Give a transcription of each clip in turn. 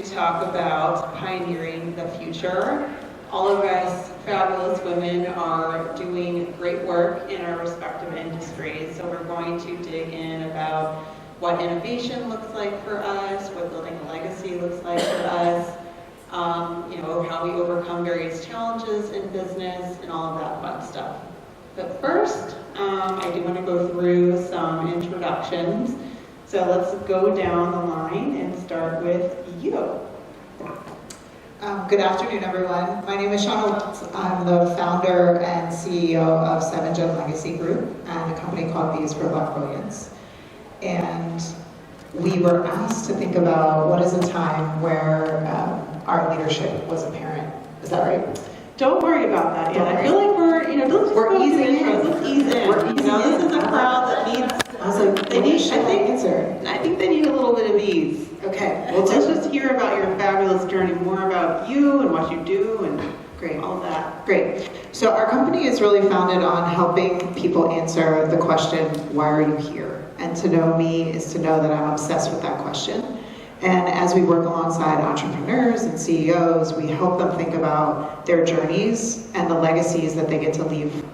to talk about pioneering the future. All of us fabulous women are doing great work in our respective industries, so we're going to dig in about what innovation looks like for us, what building a legacy looks like for us, how we overcome various challenges in business and all of that fun stuff. But first, I do want to go through some introductions. So let's go down the line and start with you. Good afternoon, everyone. My name is Shawna Wells. I'm the founder and CEO of 7gen Legacy Group and a company called Bees for Black Brilliance. And we were asked to think about what is a time where our leadership was apparent. Is that right? Don't worry about that yet. I feel like we're easing in. Let's ease in. This is a crowd that needs. I was like, I think they need a little bit of ease. Okay. Well, let's just hear about your fabulous journey, more about you and what you do and great. All that. Great. So our company is really founded on helping people answer the question, why are you here? And to know me is to know that I'm obsessed with that question. And as we work alongside entrepreneurs and CEOs, we help them think about their journeys and the legacies that they get to leave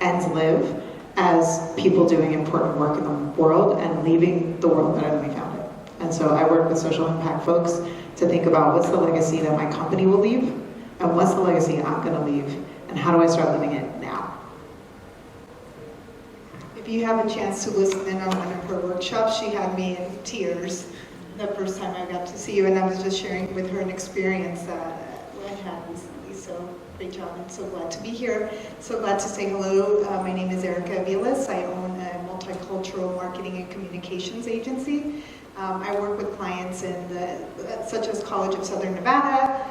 and live as people doing important work in the world and leaving the world better than we found it. And so I work with social impact folks to think about what's the legacy that my company will leave and what's the legacy I'm going to leave and how do I start living it now. If you have a chance to listen in on one of her workshops, she had me in tears the first time I got to see you, and I was just sharing with her an experience that I had recently. So great job, and so glad to be here. So glad to say hello. My name is Ericka Aviles. I own a multicultural marketing and communications agency. I work with clients such as College of Southern Nevada,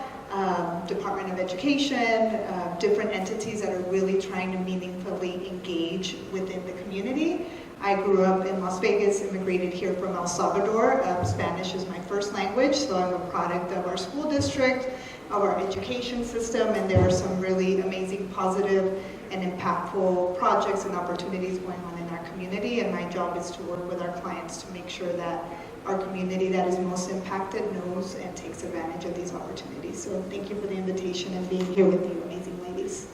Department of Education, different entities that are really trying to meaningfully engage within the community. I grew up in Las Vegas, immigrated here from El Salvador. Spanish is my first language, so I'm a product of our school district, of our education system, and there are some really amazing, positive, and impactful projects and opportunities going on in our community, and my job is to work with our clients to make sure that our community that is most impacted knows and takes advantage of these opportunities. So thank you for the invitation and being here with you amazing ladies.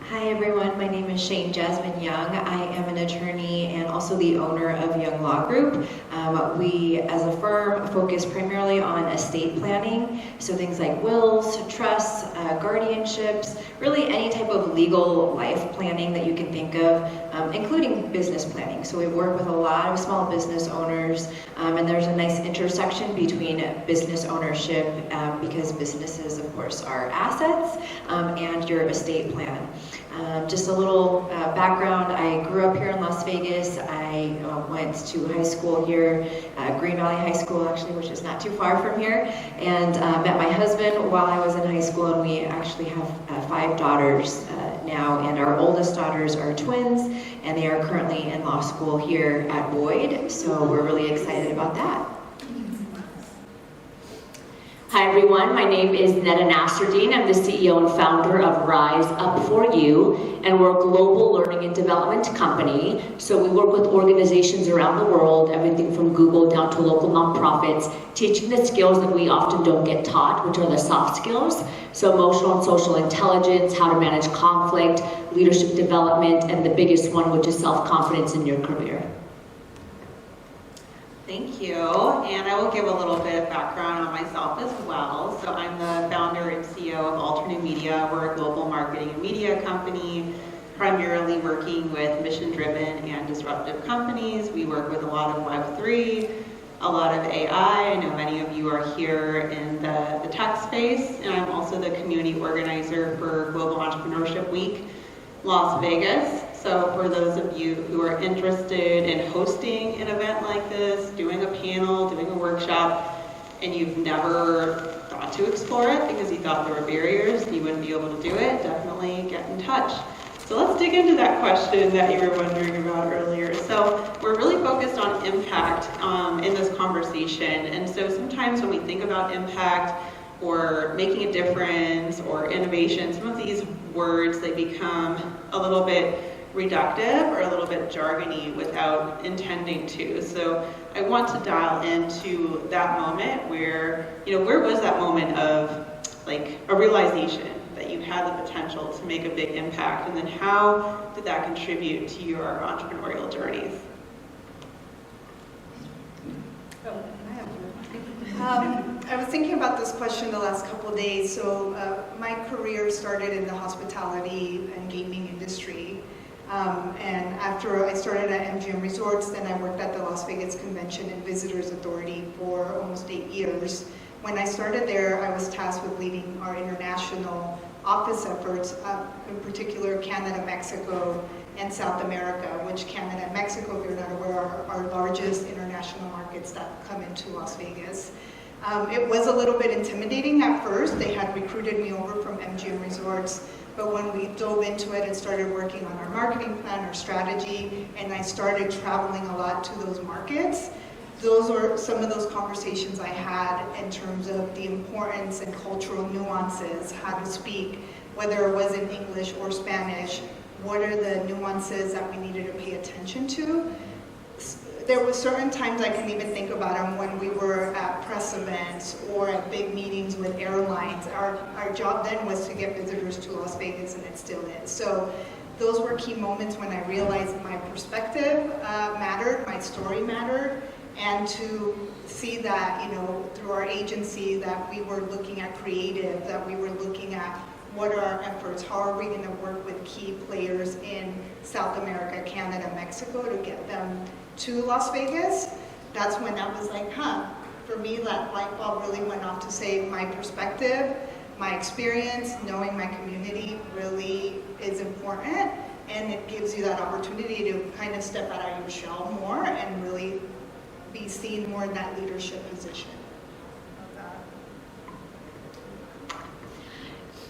Hi everyone, my name is Jasmine Young. I am an attorney and also the owner of Young Law Group. We, as a firm, focus primarily on estate planning, so things like wills, trusts, guardianships, really any type of legal life planning that you can think of, including business planning. So we work with a lot of small business owners, and there's a nice intersection between business ownership, because businesses, of course, are assets, and your estate plan. Just a little background, I grew up here in Las Vegas. I went to high school here, Green Valley High School actually, which is not too far from here, and met my husband while I was in high school, and we actually have 5 daughters now, and our oldest daughters are twins, and they are currently in law school here at Boyd, so we're really excited about that. Hi everyone, my name is Nada Naserdeen. I'm the CEO and founder of Rise Up For You, and we're a global learning and development company. So we work with organizations around the world, everything from Google down to local nonprofits, teaching the skills that we often don't get taught, which are the soft skills. So emotional and social intelligence, how to manage conflict, leadership development, and the biggest one, which is self-confidence in your career. Thank you, and I will give a little bit of background on myself as well. So I'm the founder and CEO of Alternate Media. We're a global marketing and media company, primarily working with mission-driven and disruptive companies. We work with a lot of Web3, a lot of AI. I know many of you are here in the tech space, and I'm also the community organizer for Global Entrepreneurship Week, Las Vegas. So for those of you who are interested in hosting an event like this, doing a panel, doing a workshop, and you've never thought to explore it because you thought there were barriers and you wouldn't be able to do it, definitely get in touch. So let's dig into that question that you were wondering about earlier. So we're really focused on impact in this conversation. And so sometimes when we think about impact or making a difference or innovation, some of these words, they become a little bit reductive or a little bit jargony without intending to. So I want to dial into that moment where, where was that moment of like a realization that you had the potential to make a big impact, and then how did that contribute to your entrepreneurial journeys? I was thinking about this question the last couple of days. So my career started in the hospitality and gaming industry. And after I started at MGM Resorts, then I worked at the Las Vegas Convention and Visitors Authority for almost 8 years. When I started there, I was tasked with leading our international office efforts, in particular Canada, Mexico, and South America, which Canada and Mexico, if you're not aware, are our largest international markets that come into Las Vegas. It was a little bit intimidating at first. They had recruited me over from MGM Resorts, but when we dove into it and started working on our marketing plan, our strategy, and I started traveling a lot to those markets, those were some of those conversations I had in terms of the importance and cultural nuances, how to speak, whether it was in English or Spanish, what are the nuances that we needed to pay attention to. There were certain times I can even think about them when we were at press events or at big meetings with airlines. Our job then was to get visitors to Las Vegas, and it still is. So those were key moments when I realized my perspective mattered, my story mattered, and to see that, through our agency, that we were looking at creative, that we were looking at what are our efforts, how are we going to work with key players in South America, Canada, Mexico to get them to Las Vegas. That's when I was like, for me, that light bulb really went off to say my perspective, my experience, knowing my community really is important, and it gives you that opportunity to kind of step out of your shell more and really be seen more in that leadership position.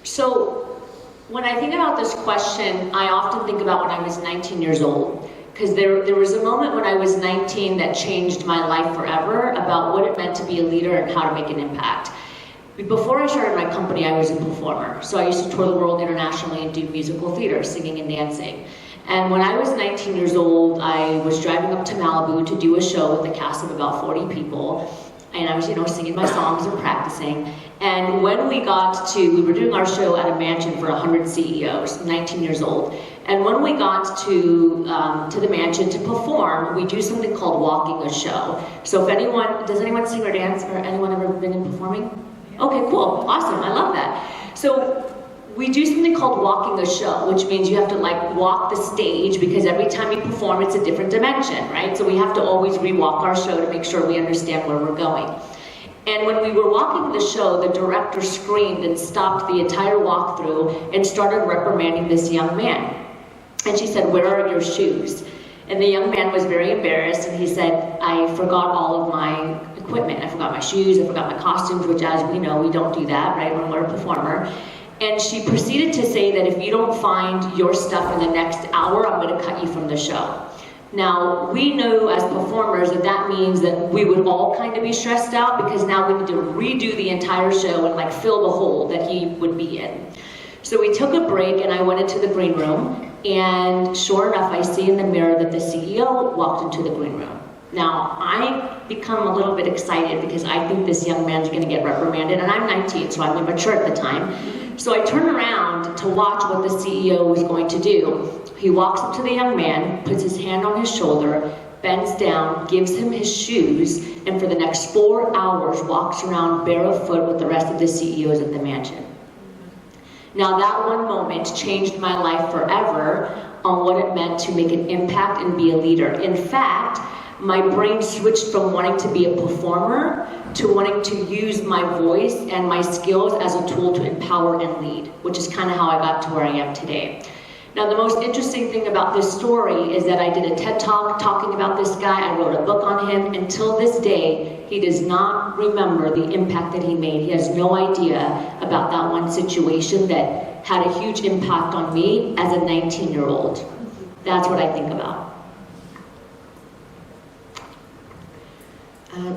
So when I think about this question, I often think about when I was 19 years old, because there was a moment when I was 19 that changed my life forever about what it meant to be a leader and how to make an impact. Before I started my company, I was a performer. So I used to tour the world internationally and do musical theater, singing and dancing. And when I was 19 years old, I was driving up to Malibu to do a show with a cast of about 40 people. And I was, singing my songs and practicing. And when we were doing our show at a mansion for 100 CEOs, 19 years old. And when we got to the mansion to perform, we do something called walking a show. So does anyone sing or dance, or anyone ever been in performing? Okay, cool, awesome, I love that. So we do something called walking a show, which means you have to walk the stage, because every time you perform, it's a different dimension, right? So we have to always re-walk our show to make sure we understand where we're going. And when we were walking the show, the director screamed and stopped the entire walkthrough and started reprimanding this young man. And she said, "Where are your shoes?" And the young man was very embarrassed, and he said, "I forgot all of my equipment. I forgot my shoes, I forgot my costumes," which, as we know, we don't do that, right, when we're a performer. And she proceeded to say that if you don't find your stuff in the next hour, I'm going to cut you from the show. Now, we know as performers that means that we would all kind of be stressed out, because now we need to redo the entire show and fill the hole that he would be in. So we took a break, and I went into the green room, and sure enough, I see in the mirror that the CEO walked into the green room. Now, I become a little bit excited because I think this young man's going to get reprimanded, and I'm 19, so I'm immature at the time. So I turn around to watch what the CEO was going to do. He walks up to the young man, puts his hand on his shoulder, bends down, gives him his shoes, and for the next 4 hours walks around barefoot with the rest of the CEOs at the mansion. Now, that one moment changed my life forever on what it meant to make an impact and be a leader. In fact, my brain switched from wanting to be a performer to wanting to use my voice and my skills as a tool to empower and lead, which is kind of how I got to where I am today. Now, the most interesting thing about this story is that I did a TED Talk talking about this guy. I wrote a book on him. Until this day, he does not remember the impact that he made. He has no idea about that one situation that had a huge impact on me as a 19-year-old. That's what I think about.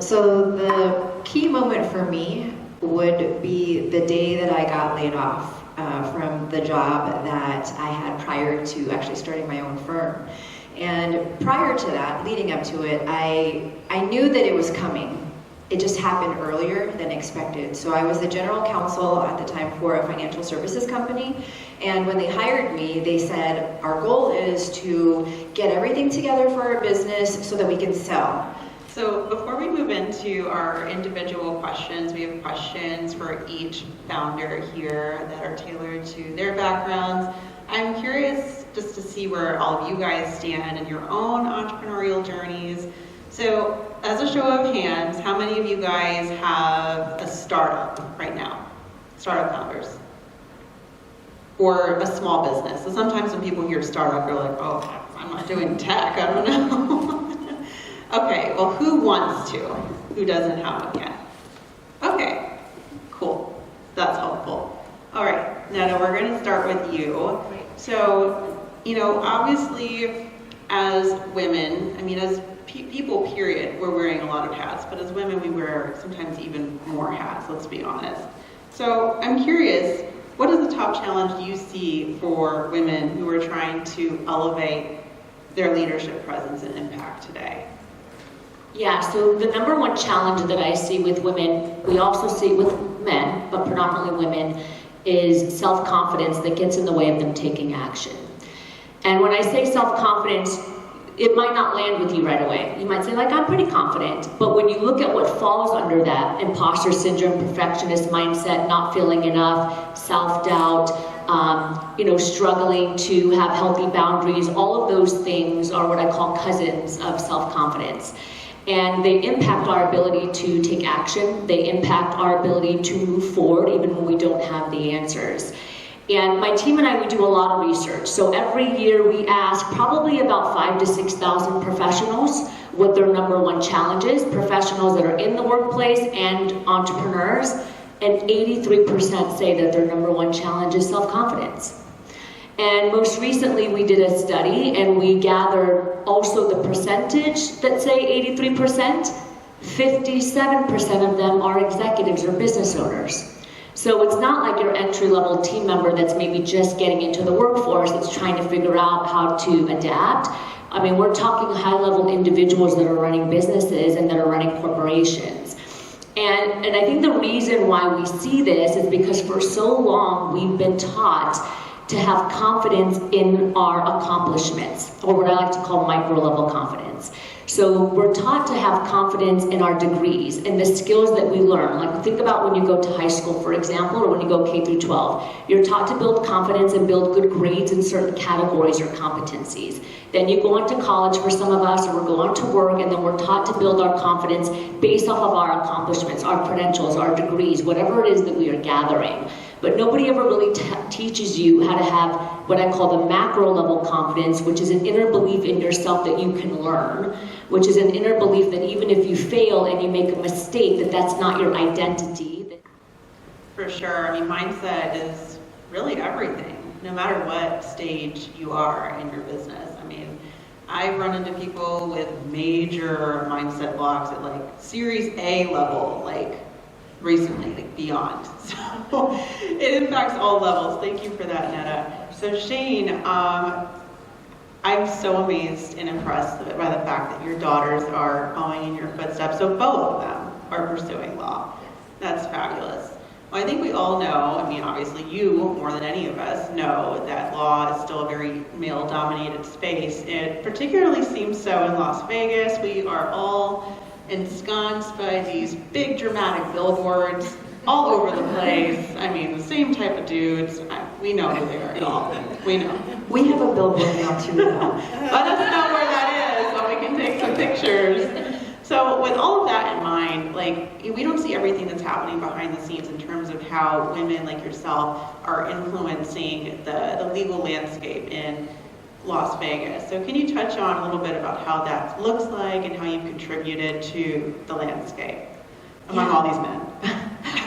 So the key moment for me would be the day that I got laid off. from the job that I had prior to actually starting my own firm. And prior to that, leading up to it, I knew that it was coming. It just happened earlier than expected. So I was the general counsel at the time for a financial services company. And when they hired me, they said, our goal is to get everything together for our business so that we can sell. So before we move into our individual questions, we have questions for each founder here that are tailored to their backgrounds. I'm curious just to see where all of you guys stand in your own entrepreneurial journeys. So as a show of hands, how many of you guys have a startup right now? Startup founders? Or a small business? So sometimes when people hear startup, they're like, oh, I'm not doing tech, I don't know. Okay, well, who wants to? Who doesn't have one yet? Okay, cool. That's helpful. All right, Nada, we're going to start with you. So, obviously, as women, as people, period, we're wearing a lot of hats, but as women, we wear sometimes even more hats, let's be honest. So, I'm curious, what is the top challenge you see for women who are trying to elevate their leadership presence and impact today? Yeah, so the number one challenge that I see with women, we also see with men, but predominantly women, is self-confidence that gets in the way of them taking action. And when I say self-confidence, it might not land with you right away. You might say, I'm pretty confident. But when you look at what falls under that, imposter syndrome, perfectionist mindset, not feeling enough, self-doubt, struggling to have healthy boundaries, all of those things are what I call cousins of self-confidence. And they impact our ability to take action. They impact our ability to move forward even when we don't have the answers. And my team and I, we do a lot of research. So every year we ask probably about 5,000 to 6,000 professionals what their number one challenge is, professionals that are in the workplace and entrepreneurs, and 83% say that their number one challenge is self-confidence. And most recently we did a study and we gathered also the percentage that say 83%, 57% of them are executives or business owners. So it's not like your entry-level team member that's maybe just getting into the workforce that's trying to figure out how to adapt. We're talking high-level individuals that are running businesses and that are running corporations. And I think the reason why we see this is because for so long we've been taught to have confidence in our accomplishments, or what I like to call micro-level confidence. So we're taught to have confidence in our degrees and the skills that we learn. Like think about when you go to high school, for example, or when you go K through 12. You're taught to build confidence and build good grades in certain categories or competencies. Then you go on to college for some of us, or we go on to work, and then we're taught to build our confidence based off of our accomplishments, our credentials, our degrees, whatever it is that we are gathering. But nobody ever really teaches you how to have what I call the macro level confidence, which is an inner belief in yourself that you can learn, which is an inner belief that even if you fail and you make a mistake, that's not your identity. For sure. Mindset is really everything, no matter what stage you are in your business. I've run into people with major mindset blocks at Series A level, recently, beyond. So it impacts all levels. Thank you for that, Nada. So Shane, I'm so amazed and impressed by the fact that your daughters are following in your footsteps. So both of them are pursuing law. That's fabulous. Well, I think we all know, obviously you, more than any of us, know that law is still a very male-dominated space. It particularly seems so in Las Vegas. We are all ensconced by these big dramatic billboards all over the place. The same type of dudes. We know who they are all. We know. We have a billboard now too. Let us know where that is so we can take some pictures. So with all of that in mind, we don't see everything that's happening behind the scenes in terms of how women like yourself are influencing the legal landscape in Las Vegas. So can you touch on a little bit about how that looks like and how you've contributed to the landscape among all these men?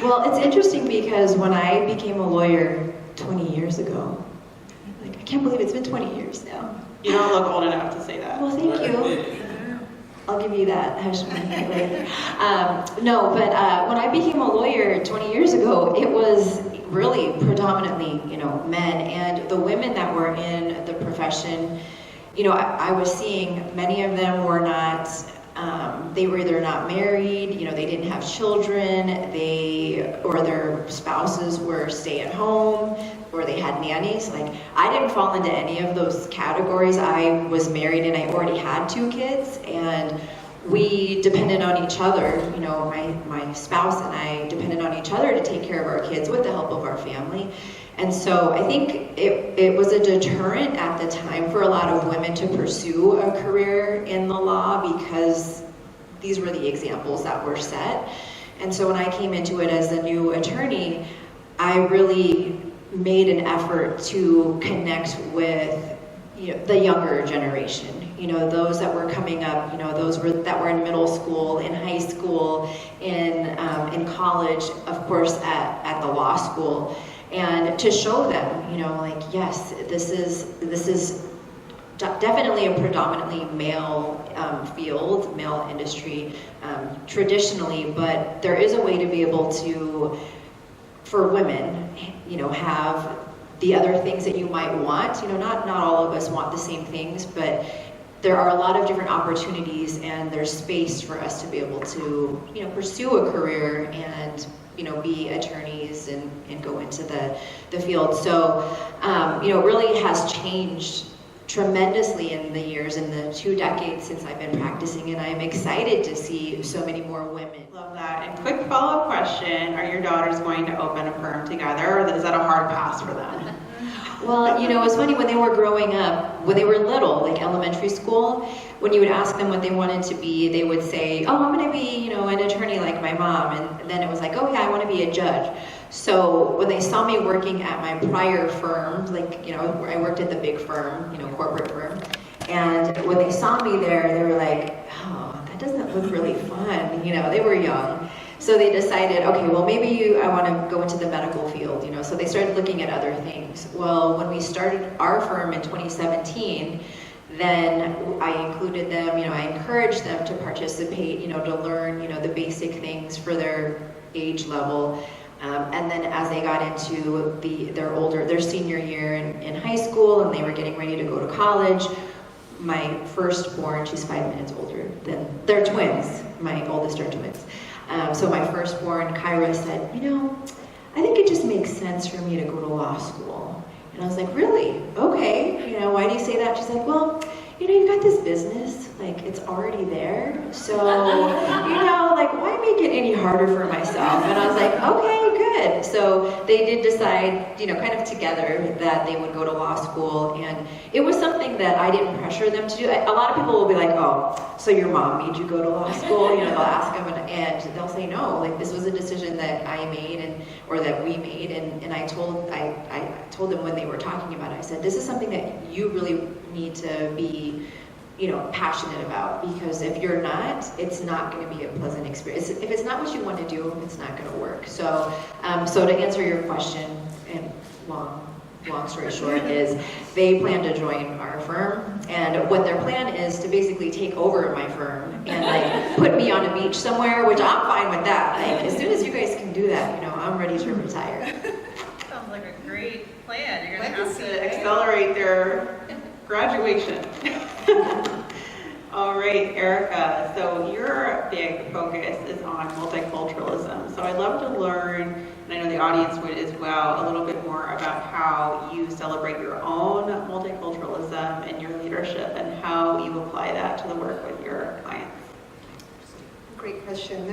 Well, it's interesting because when I became a lawyer 20 years ago, I can't believe it's been 20 years now. You don't look old enough to say that. Well, thank you. I'll give you that later. When I became a lawyer here 20 years ago, it was really predominantly, men. And the women that were in the profession, I was seeing many of them were not, they were either not married, they didn't have children, or their spouses were stay at home, or they had nannies. Like, I didn't fall into any of those categories. I was married and I already had 2 kids, and we depended on each other. My spouse and I depended on each other to take care of our kids with the help of our family. And so I think it was a deterrent at the time for a lot of women to pursue a career in the law, because these were the examples that were set. And so when I came into it as a new attorney, I really made an effort to connect with the younger generation, those that were coming up, that were in middle school, in high school, in college, of course, at the law school, and to show them, yes, this is definitely a predominantly male field, male industry, traditionally, but there is a way to be able to, for women, have the other things that you might want. Not all of us want the same things, but there are a lot of different opportunities, and there's space for us to be able to, pursue a career and, be attorneys and go into the field. So, it really has changed tremendously in the years, in the 2 decades since I've been practicing, and I'm excited to see so many more women. Love that. And quick follow-up question, are your daughters going to open a firm together, or is that a hard pass for them? Well, it's funny, when they were growing up, when they were little, like elementary school, when you would ask them what they wanted to be, they would say, oh, I'm going to be, an attorney like my mom. And then it was like, oh yeah, I want to be a judge. So when they saw me working at my prior firm, I worked at the big firm, corporate firm. And when they saw me there, they were like, oh, that doesn't look really fun. They were young. So they decided, okay, well, maybe I want to go into the medical field, so they started looking at other things. Well, when we started our firm in 2017, then I included them, I encouraged them to participate, to learn, the basic things for their age level. And then as they got into their senior year in high school, and they were getting ready to go to college, my firstborn, she's 5 minutes older than, they're twins, my oldest are twins. So my firstborn, Kyra, said, I think it just makes sense for me to go to law school. And I was like, really? Okay. Why do you say that? She's like, well, you got this business, it's already there. So, why make it any harder for myself? And I was like, okay, good. So they did decide, kind of together, that they would go to law school. And it was something that I didn't pressure them to do. A lot of people will be like, oh, so your mom made you go to law school? They'll ask them and they'll say no. This was a decision that I made or that we made. And I told them when they were talking about it, I said, this is something that you really need to be passionate about, because if you're not, it's not going to be a pleasant experience. If it's not what you want to do, it's not going to work. So, so to answer your question, and long story short, is they plan to join our firm, and what their plan is to basically take over my firm and put me on a beach somewhere, which I'm fine with that. As soon as you guys can do that, I'm ready to retire. Sounds like a great plan. You're going to Let's have to accelerate their graduation. All right, Ericka, so your big focus is on multiculturalism. So I'd love to learn, and I know the audience would as well, a little bit more about how you celebrate your own multiculturalism and your leadership, and how you apply that to the work with your clients. Great question.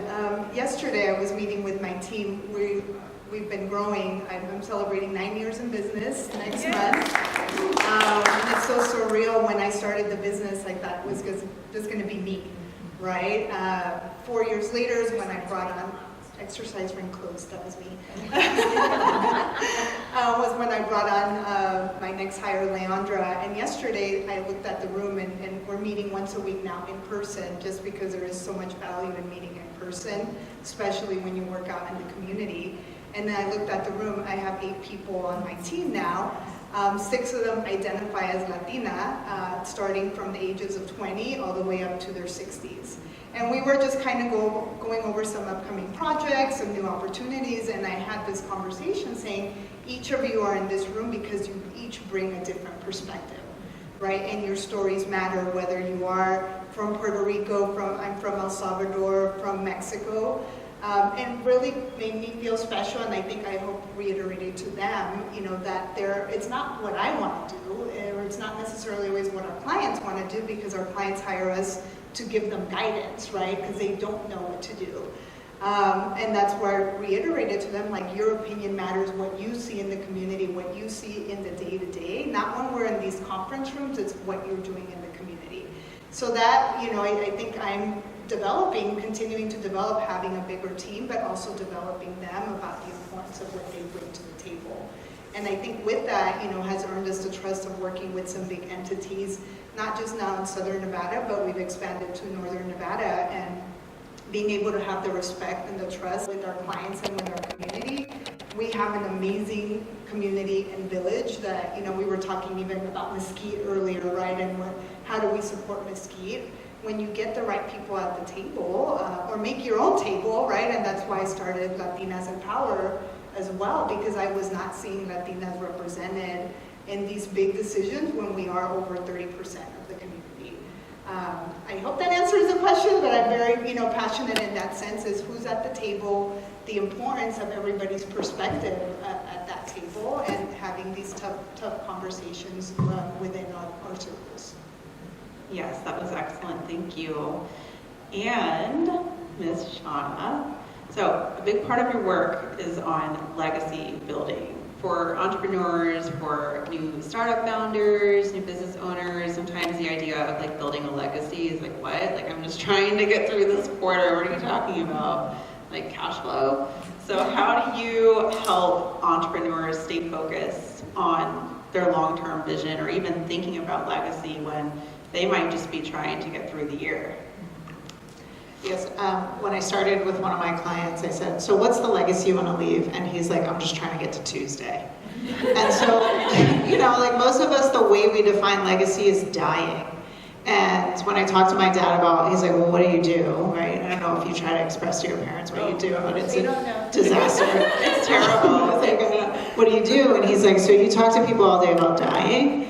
Yesterday I was meeting with my team. We've been growing. I'm celebrating 9 years in business next month. And it's so surreal. When I started the business, I thought it was just going to be me, right? 4 years later is when I brought on exercise ring clothes. That was me. Was when I brought on my next hire, Leandra. And yesterday I looked at the room, and we're meeting once a week now in person, just because there is so much value in meeting in person, especially when you work out in the community. And then I looked at the room, I have 8 people on my team now, 6 of them identify as Latina, starting from the ages of 20 all the way up to their 60s. And we were just kind of going over some upcoming projects, some new opportunities, and I had this conversation saying, each of you are in this room because you each bring a different perspective, right? And your stories matter, whether you are from Puerto Rico, I'm from El Salvador, from Mexico, and really made me feel special, and I think I hope reiterated to them, that it's not what I want to do, or it's not necessarily always what our clients want to do, because our clients hire us to give them guidance, right? Because they don't know what to do. And that's where I reiterated to them, like, your opinion matters, what you see in the community, what you see in the day-to-day, not when we're in these conference rooms, it's what you're doing in the community. So that, I think I'm continuing to develop, having a bigger team, but also developing them about the importance of what they bring to the table. And I think with that, has earned us the trust of working with some big entities, not just now in Southern Nevada, but we've expanded to Northern Nevada, and being able to have the respect and the trust with our clients and with our community. We have an amazing community and village that, we were talking even about Mesquite earlier, right? And how do we support Mesquite? When you get the right people at the table, or make your own table, right? And that's why I started Latinas in Power as well, because I was not seeing Latinas represented in these big decisions when we are over 30% of the community. I hope that answers the question, but I'm very, passionate in that sense, is who's at the table, the importance of everybody's perspective at that table, and having these tough conversations within our circles. Yes, that was excellent. Thank you. And Ms. Shawna, so a big part of your work is on legacy building for entrepreneurs, for new startup founders, new business owners. Sometimes the idea of like building a legacy is like, what? Like, I'm just trying to get through this quarter. What are you talking about? Like cash flow? So how do you help entrepreneurs stay focused on their long-term vision, or even thinking about legacy when they might just be trying to get through the year? Yes, when I started with one of my clients, I said, so what's the legacy you want to leave? And he's like, I'm just trying to get to Tuesday. And so, like most of us, the way we define legacy is dying. And when I talked to my dad about, he's like, well, what do you do, right? I don't know if you try to express to your parents what you do, but it's a disaster. It's terrible. It's like, what do you do? And he's like, so you talk to people all day about dying?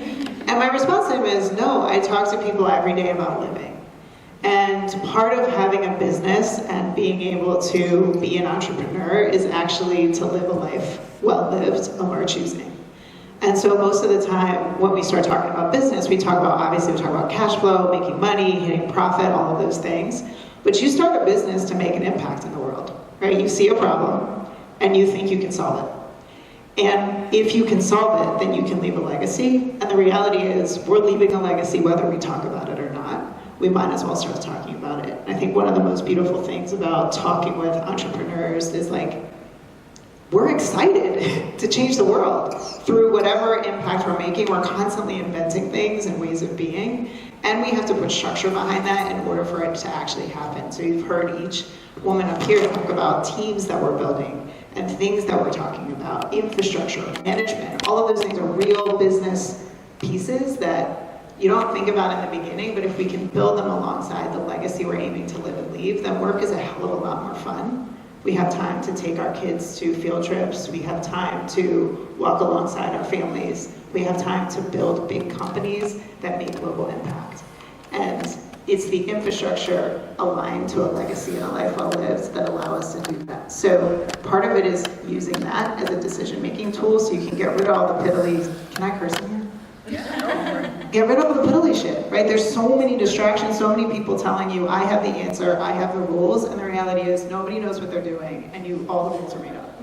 And my response to him is, no, I talk to people every day about living. And part of having a business and being able to be an entrepreneur is actually to live a life well lived of our choosing. And so most of the time when we start talking about business, we talk about cash flow, making money, hitting profit, all of those things. But you start a business to make an impact in the world, right? You see a problem and you think you can solve it. And if you can solve it, then you can leave a legacy. And the reality is we're leaving a legacy whether we talk about it or not. We might as well start talking about it. I think one of the most beautiful things about talking with entrepreneurs is like, we're excited to change the world through whatever impact we're making. We're constantly inventing things and ways of being, and we have to put structure behind that in order for it to actually happen. So you've heard each woman up here talk about teams that we're building and things that we're talking about, infrastructure, management. All of those things are real business pieces that you don't think about in the beginning, but if we can build them alongside the legacy we're aiming to live and leave, then work is a hell of a lot more fun. We have time to take our kids to field trips. We have time to walk alongside our families. We have time to build big companies that make global impact. And it's the infrastructure aligned to a legacy and a life well lived that allow us to do that. So part of it is using that as a decision-making tool so you can get rid of all the piddly, can I curse in here? Get rid of the piddly shit, right? There's so many distractions, so many people telling you, I have the answer, I have the rules, and the reality is nobody knows what they're doing, and all the rules are made up.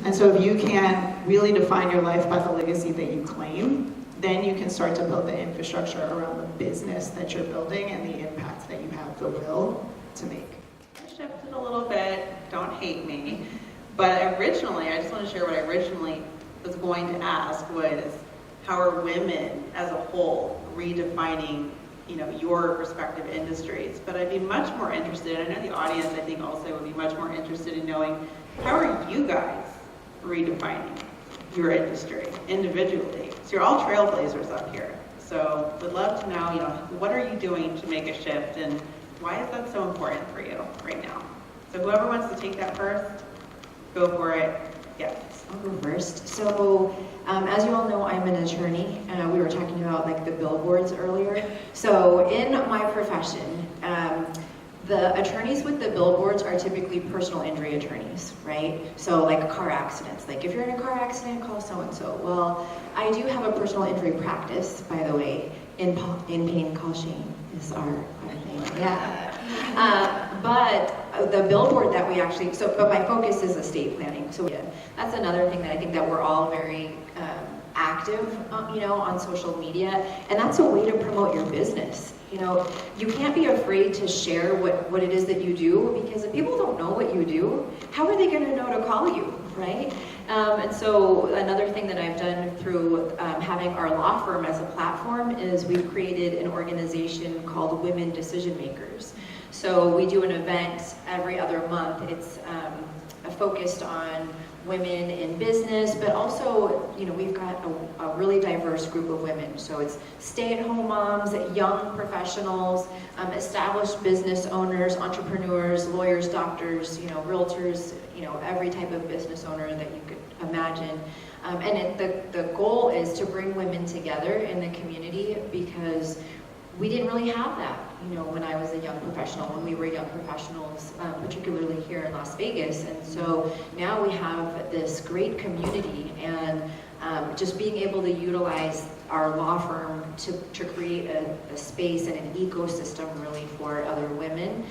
And so if you can really define your life by the legacy that you claim, then you can start to build the infrastructure around the business that you're building and the impact that you have the will to make. I shifted a little bit, don't hate me, but originally, I just want to share what I originally was going to ask was, how are women as a whole redefining, your respective industries? But I'd be much more interested, I know the audience I think also would be much more interested in knowing, how are you guys redefining your industry individually. So you're all trailblazers up here. So would love to know, what are you doing to make a shift, and why is that so important for you right now? So whoever wants to take that first, go for it. Yes. I'll go first. So, as you all know, I'm an attorney. We were talking about like the billboards earlier. So in my profession, the attorneys with the billboards are typically personal injury attorneys, right? So like car accidents. Like if you're in a car accident, call so-and-so. Well, I do have a personal injury practice, by the way. In pain, call Shane is our thing. Yeah. But the billboard that we actually, but my focus is estate planning. So yeah, that's another thing that I think that we're all very active, on social media, and that's a way to promote your business. You can't be afraid to share what it is that you do, because if people don't know what you do, how are they going to know to call you, right? And so another thing that I've done through having our law firm as a platform is we've created an organization called Women Decision Makers. So we do an event every other month. It's focused on women in business, but also, we've got a really diverse group of women. So it's stay-at-home moms, young professionals, established business owners, entrepreneurs, lawyers, doctors, realtors, every type of business owner that you could imagine. The goal is to bring women together in the community, because we didn't really have that, when I was a young professional, when we were young professionals, particularly here in Las Vegas. And so now we have this great community, and just being able to utilize our law firm to create a space and an ecosystem really for other women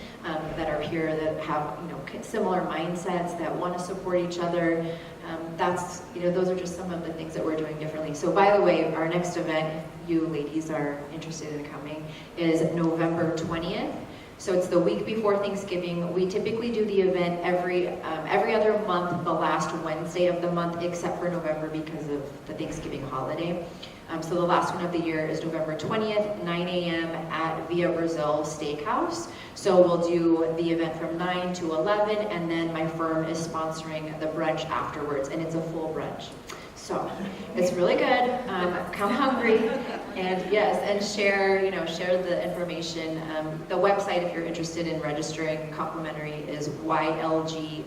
that are here, that have similar mindsets, that want to support each other. That's those are just some of the things that we're doing differently. So by the way, our next event, if you ladies are interested in coming, is November 20th. So it's the week before Thanksgiving. We typically do the event every other month, the last Wednesday of the month, except for November because of the Thanksgiving holiday. So the last one of the year is November 20th, 9 a.m. at Via Brazil Steakhouse. So we'll do the event from 9 to 11, and then my firm is sponsoring the brunch afterwards, and it's a full brunch. So it's really good. Come hungry, and yes, and share the information. The website, if you're interested in registering complimentary, is ylgwdm.com.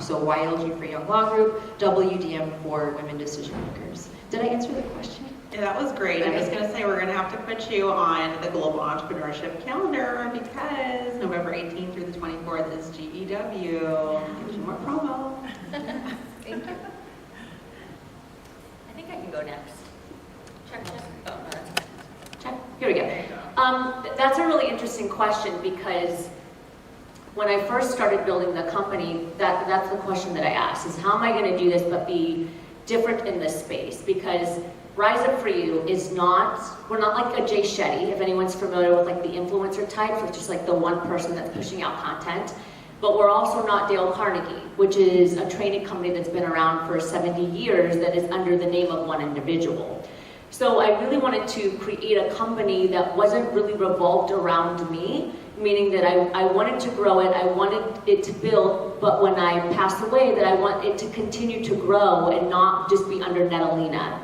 So YLG for Young Law Group, WDM for Women Decision Makers. Did I answer the question? Yeah, that was great. Okay. I was going to say we're going to have to put you on the Global Entrepreneurship calendar, because November 18th through the 24th is GEW. Gives you more promo. Thank you. I think I can go next. Check. Oh, no, that's fine. Check. Here we go. There you go. That's a really interesting question, because when I first started building the company, that's the question that I asked, is how am I going to do this but be different in this space? Because Rise Up For You is we're not like a Jay Shetty, if anyone's familiar with like the influencer types, which is like the one person that's pushing out content. But we're also not Dale Carnegie, which is a training company that's been around for 70 years that is under the name of one individual. So I really wanted to create a company that wasn't really revolved around me, meaning that I wanted to grow it, I wanted it to build, but when I pass away, that I want it to continue to grow and not just be under Nada Lena.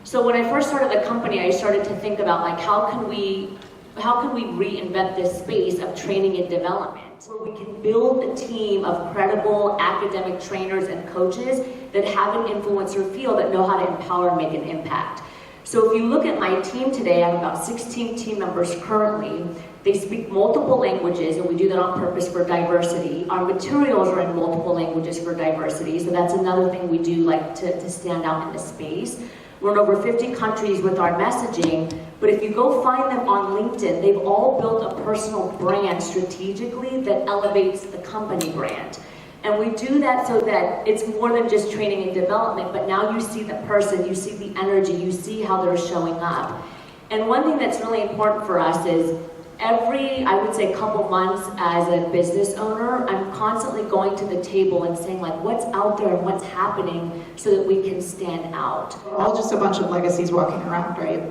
So when I first started the company, I started to think about like how can we reinvent this space of training and development, where we can build a team of credible academic trainers and coaches that have an influencer feel, that know how to empower and make an impact. So if you look at my team today, I have about 16 team members currently. They speak multiple languages, and we do that on purpose for diversity. Our materials are in multiple languages for diversity, so that's another thing we do like to stand out in the space. We're in over 50 countries with our messaging, but if you go find them on LinkedIn, they've all built a personal brand strategically that elevates the company brand. And we do that so that it's more than just training and development, but now you see the person, you see the energy, you see how they're showing up. And one thing that's really important for us is every, I would say, couple months as a business owner, I'm constantly going to the table and saying like, what's out there and what's happening so that we can stand out. We're all just a bunch of legacies walking around, right?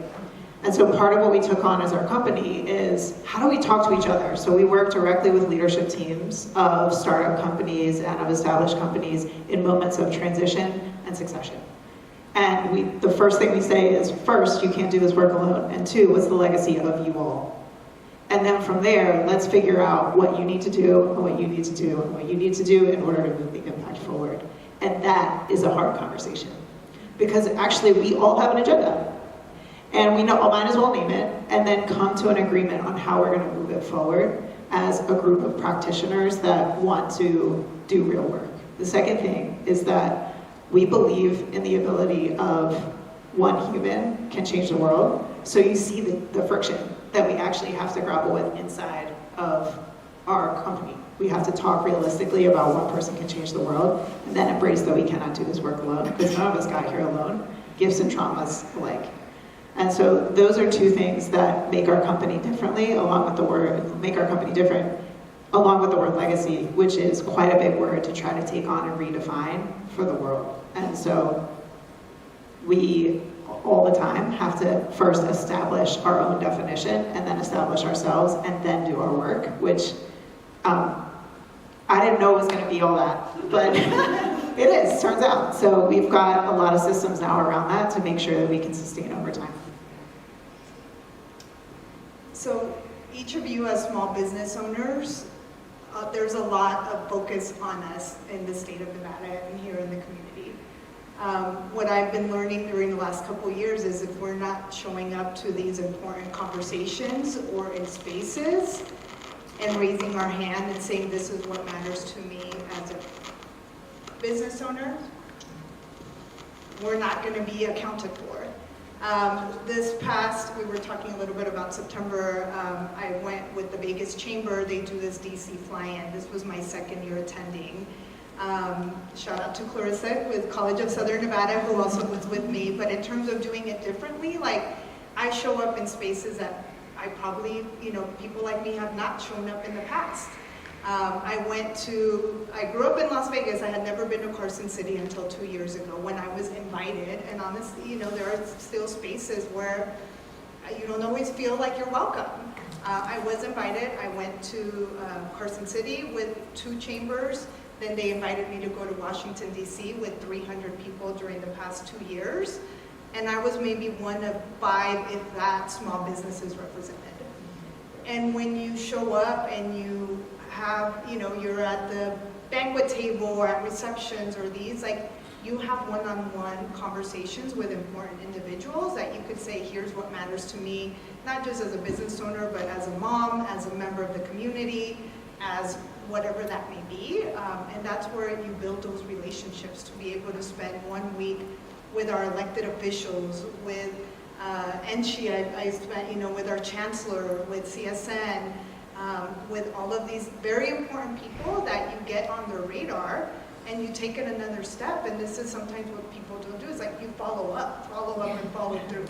And so part of what we took on as our company is how do we talk to each other? So we work directly with leadership teams of startup companies and of established companies in moments of transition and succession. And the first thing we say is, first, you can't do this work alone, and two, what's the legacy of you all? And then from there, let's figure out what you need to do, and what you need to do, and what you need to do in order to move the impact forward. And that is a hard conversation. Because actually, we all have an agenda. And we know, might as well name it, and then come to an agreement on how we're going to move it forward as a group of practitioners that want to do real work. The second thing is that we believe in the ability of one human can change the world. So you see the friction that we actually have to grapple with inside of our company. We have to talk realistically about one person can change the world, and then embrace that we cannot do this work alone, because none of us got here alone, gifts and traumas alike. And so those are two things that make our company differently, along with the word, make our company different, along with the word legacy, which is quite a big word to try to take on and redefine for the world. And so we all the time have to first establish our own definition, and then establish ourselves, and then do our work, which I didn't know it was going to be all that, but it is, turns out. So we've got a lot of systems now around that to make sure that we can sustain over time. So each of you as small business owners, there's a lot of focus on us in the state of Nevada and here in the community. What I've been learning during the last couple of years is if we're not showing up to these important conversations or in spaces and raising our hand and saying this is what matters to me as a business owner, we're not going to be accounted for. This past, we were talking a little bit about September, I went with the Vegas Chamber. They do this DC fly-in. This was my second year attending. Shout out to Clarissa with College of Southern Nevada, who also was with me. But in terms of doing it differently, like I show up in spaces that I probably, people like me have not shown up in the past. I grew up in Las Vegas. I had never been to Carson City until 2 years ago when I was invited. And honestly, there are still spaces where you don't always feel like you're welcome. I was invited. I went to Carson City with 2 chambers. Then they invited me to go to Washington, D.C. with 300 people during the past 2 years. And I was maybe one of 5, if that, small businesses represented. And when you show up and you have, you're at the banquet table or at receptions or these, like, you have one-on-one conversations with important individuals that you could say, here's what matters to me, not just as a business owner, but as a mom, as a member of the community, as whatever that may be. And that's where you build those relationships to be able to spend 1 week with our elected officials, with NCHIA, I spent, with our chancellor, with CSN, with all of these very important people that you get on their radar, and you take it another step. And this is sometimes what people don't do, is like you follow up and follow through,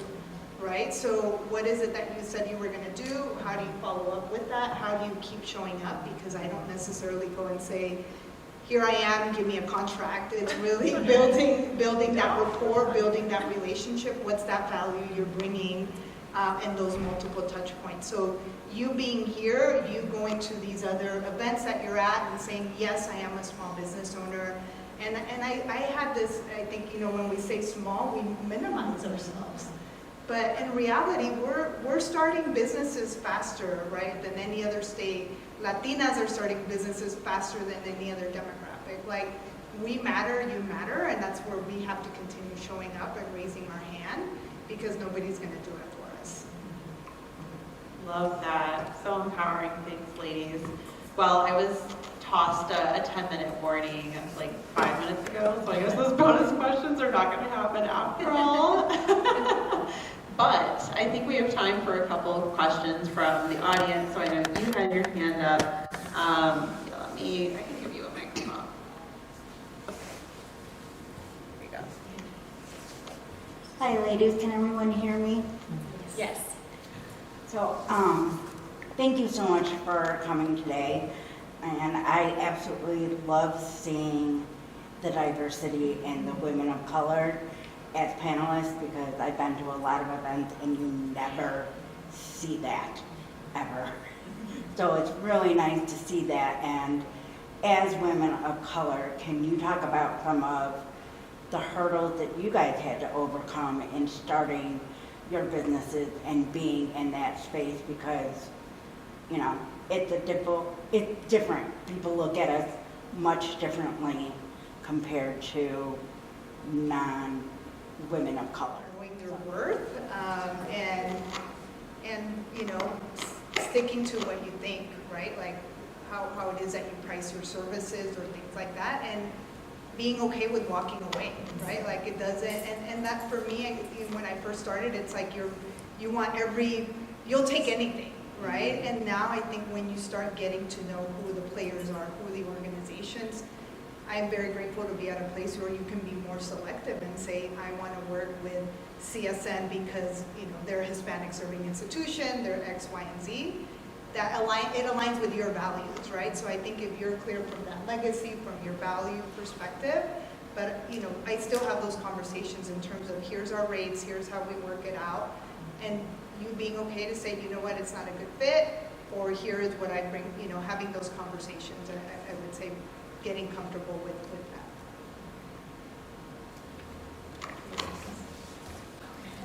right? So what is it that you said you were going to do? How do you follow up with that? How do you keep showing up? Because I don't necessarily go and say, here I am, give me a contract. It's really building that rapport, building that relationship. What's that value you're bringing, and those multiple touch points. So you being here, you going to these other events that you're at and saying, yes, I am a small business owner. And I had this, I think, when we say small, we minimize ourselves. But in reality, we're starting businesses faster, right, than any other state. Latinas are starting businesses faster than any other demographic. Like, we matter, you matter, and that's where we have to continue showing up and raising our hand, because nobody's going to do it for us. Love that. So empowering. Thanks, ladies. Well, I was tossed a 10-minute warning like 5 minutes ago, so I guess those bonus questions are not going to happen after all. But I think we have time for a couple of questions from the audience. So I know you had your hand up. I can give you a microphone. There you go. Hi ladies, can everyone hear me? Yes. So, thank you so much for coming today. And I absolutely love seeing the diversity in the women of color. as panelists, because I've been to a lot of events and you never see that, ever. So it's really nice to see that. And as women of color, can you talk about some of the hurdles that you guys had to overcome in starting your businesses and being in that space? Because, you know, it's different. People look at us much differently compared to non-women of color. Knowing their worth, and you know, sticking to what you think, right? Like how it is that you price your services or things like that, and being okay with walking away, right? Like it doesn't, and that for me, when I first started, it's like you'll take anything, right? And now I think when you start getting to know who the players are, who the organizations, I'm very grateful to be at a place where you can be more selective and say, I want to work with CSN because, you know, they're a Hispanic serving institution, they're X, Y, and Z. It aligns with your values, right? So I think if you're clear from that legacy, from your value perspective, but, you know, I still have those conversations in terms of here's our rates, here's how we work it out, and you being okay to say, you know what, it's not a good fit, or here is what I bring, you know, having those conversations, I would say getting comfortable with that.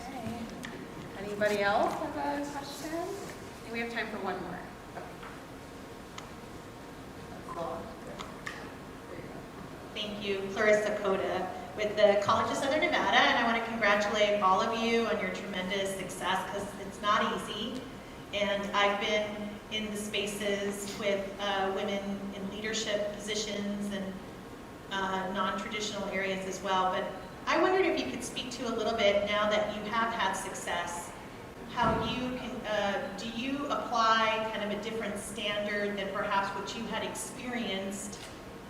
Okay. Anybody else have a question? I think we have time for one more. Thank you, Clarissa Coda with the College of Southern Nevada, and I want to congratulate all of you on your tremendous success because it's not easy. And I've been in the spaces with women in leadership positions and non-traditional areas as well. But I wondered if you could speak to a little bit, now that you have had success, how you can, do you apply kind of a different standard than perhaps what you had experienced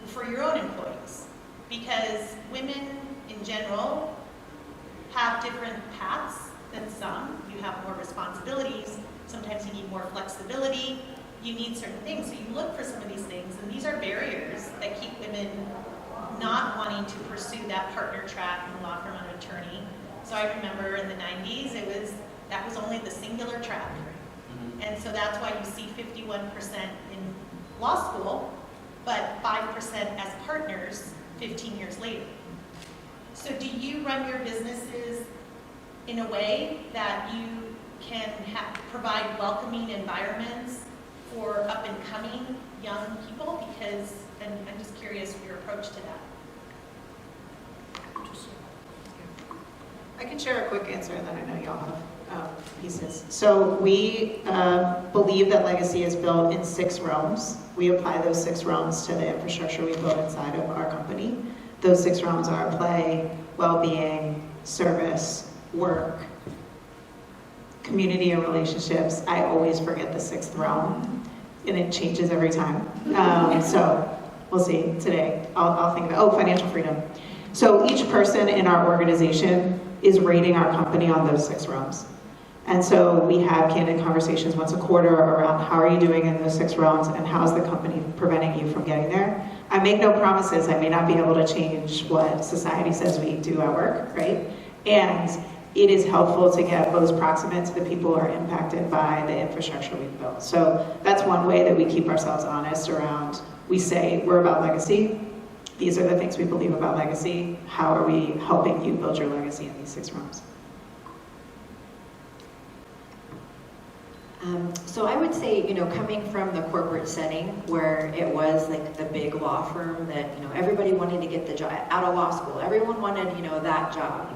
for your own employees? Because women in general have different paths than some. You have more responsibilities. Sometimes you need more flexibility. You need certain things. So you look for some of these things, and these are barriers that keep women not wanting to pursue that partner track in law firm and attorney. So I remember in the 90s, that was only the singular track. And so that's why you see 51% in law school, but 5% as partners 15 years later. So do you run your businesses in a way that you can provide welcoming environments for up and coming young people? Because, and I'm just curious your approach to that. I can share a quick answer, and then I know y'all have pieces. So we believe that legacy is built in 6 realms. We apply those 6 realms to the infrastructure we build inside of our company. Those 6 realms are play, well-being, service, work, community and relationships. I always forget the 6th realm, and it changes every time. So we'll see today. I'll think about, financial freedom. So each person in our organization is rating our company on those 6 realms. And so we have candid conversations once a quarter around how are you doing in those 6 realms and how's the company preventing you from getting there. I make no promises. I may not be able to change what society says we do at work, right? And it is helpful to get those proximate to the people who are impacted by the infrastructure we've built. So that's one way that we keep ourselves honest around, we say we're about legacy. These are the things we believe about legacy. How are we helping you build your legacy in these 6 realms? So I would say, you know, coming from the corporate setting where it was like the big law firm that, you know, everybody wanted to get the job out of law school. Everyone wanted, you know, that job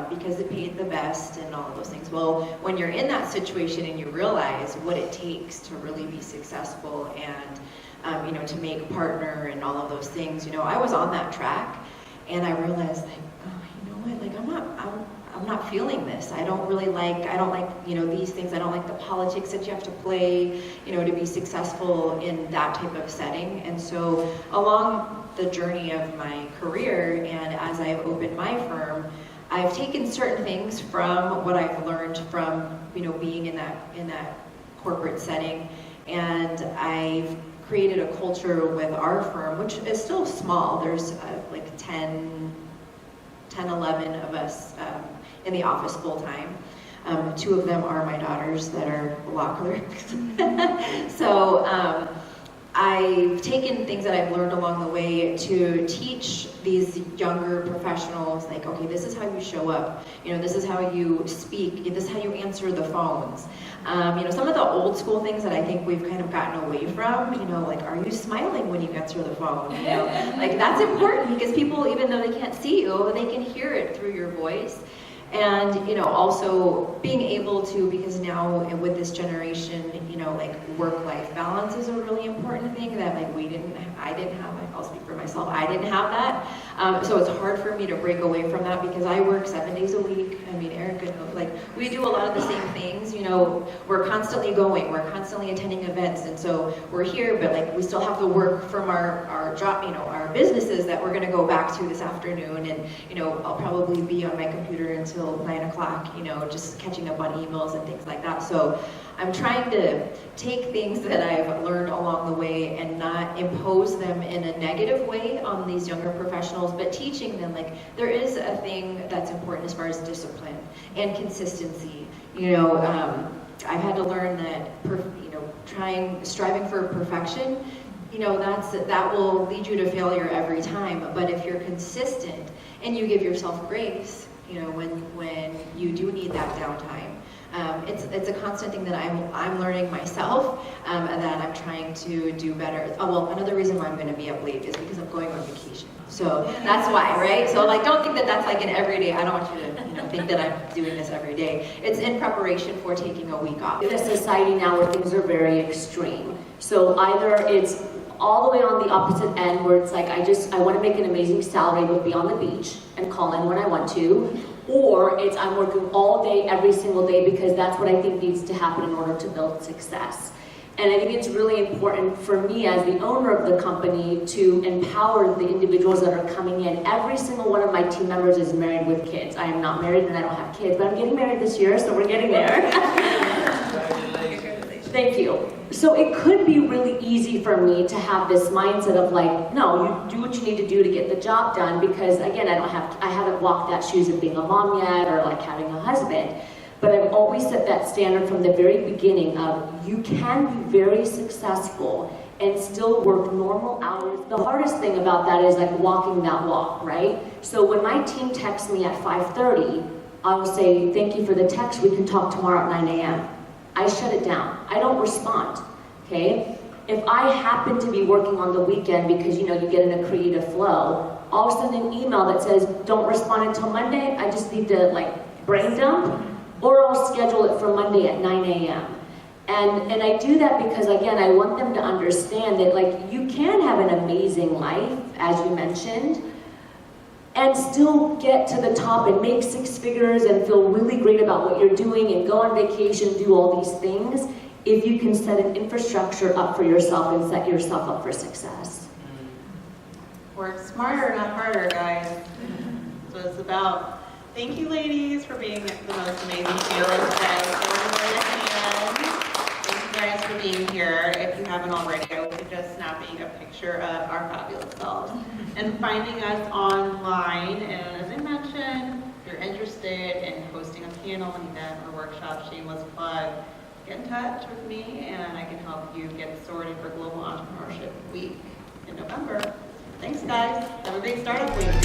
because it paid the best and all of those things. Well, when you're in that situation and you realize what it takes to really be successful and, you know, to make a partner and all of those things, you know, I was on that track and I realized like, oh, you know what, like I'm not feeling this. I don't like, you know, these things. I don't like the politics that you have to play, you know, to be successful in that type of setting. And so along the journey of my career and as I've opened my firm, I've taken certain things from what I've learned from, you know, being in that corporate setting, and I've created a culture with our firm, which is still small. There's like 10 10, 11 of us in the office full-time. 2 of them are my daughters that are law clerks. So I've taken things that I've learned along the way to teach these younger professionals, like, okay, this is how you show up. You know, this is how you speak. This is how you answer the phones. You know, some of the old school things that I think we've kind of gotten away from, you know, like, are you smiling when you answer the phone? You know, like, that's important because people, even though they can't see you, they can hear it through your voice. And, you know, also being able to, because now with this generation, you know, like work-life balance is a really important thing that like I didn't have, I'll speak for myself, I didn't have that. So it's hard for me to break away from that because I work 7 days a week. I mean, Ericka knows, like we do a lot of the same things, you know, we're constantly going, we're constantly attending events. And so we're here, but like we still have to work from our job, you know, our businesses that we're gonna go back to this afternoon. And, you know, I'll probably be on my computer until 9 o'clock, you know, just catching up on emails and things like that. So I'm trying to take things that I've learned along the way and not impose them in a negative way on these younger professionals, but teaching them like there is a thing that's important as far as discipline and consistency. You know, I've had to learn that, you know, striving for perfection, you know, that will lead you to failure every time. But if you're consistent and you give yourself grace, you know, when you do need that downtime. It's a constant thing that I'm learning myself, and that I'm trying to do better. Oh, well, another reason why I'm going to be up late is because I'm going on vacation. So that's why, right? So like, don't think that that's like an everyday. I don't want you to, you know, think that I'm doing this every day. It's in preparation for taking a week off. In a society now where things are very extreme. So either it's all the way on the opposite end where it's like, I want to make an amazing salary but be on the beach and call in when I want to, or it's I'm working all day every single day because that's what I think needs to happen in order to build success. And I think it's really important for me as the owner of the company to empower the individuals that are coming in. Every single one of my team members is married with kids. I am not married and I don't have kids, but I'm getting married this year, so we're getting there. Thank you. So it could be really easy for me to have this mindset of like, no, you do what you need to do to get the job done because again, I haven't walked that shoes of being a mom yet or like having a husband. But I've always set that standard from the very beginning of you can be very successful and still work normal hours. The hardest thing about that is like walking that walk, right? So when my team texts me at 5:30, I will say, thank you for the text, we can talk tomorrow at 9 a.m. I shut it down. I don't respond, okay? If I happen to be working on the weekend because, you know, you get in a creative flow, I'll send an email that says, don't respond until Monday, I just need to, like, brain dump, or I'll schedule it for Monday at 9 a.m. And I do that because, again, I want them to understand that, like, you can have an amazing life, as you mentioned, and still get to the top and make 6 figures and feel really great about what you're doing and go on vacation, do all these things, if you can set an infrastructure up for yourself and set yourself up for success. Work smarter, not harder, guys. So it's about, thank you ladies for being the most amazing panelists today. Thank you guys for being here. If you haven't already, I would suggest snapping a picture of our fabulous selves and finding us online. And as I mentioned, if you're interested in hosting a panel, an event, or workshop, shameless plug, get in touch with me and I can help you get sorted for Global Entrepreneurship Week in November. Thanks guys. Have a big startup week.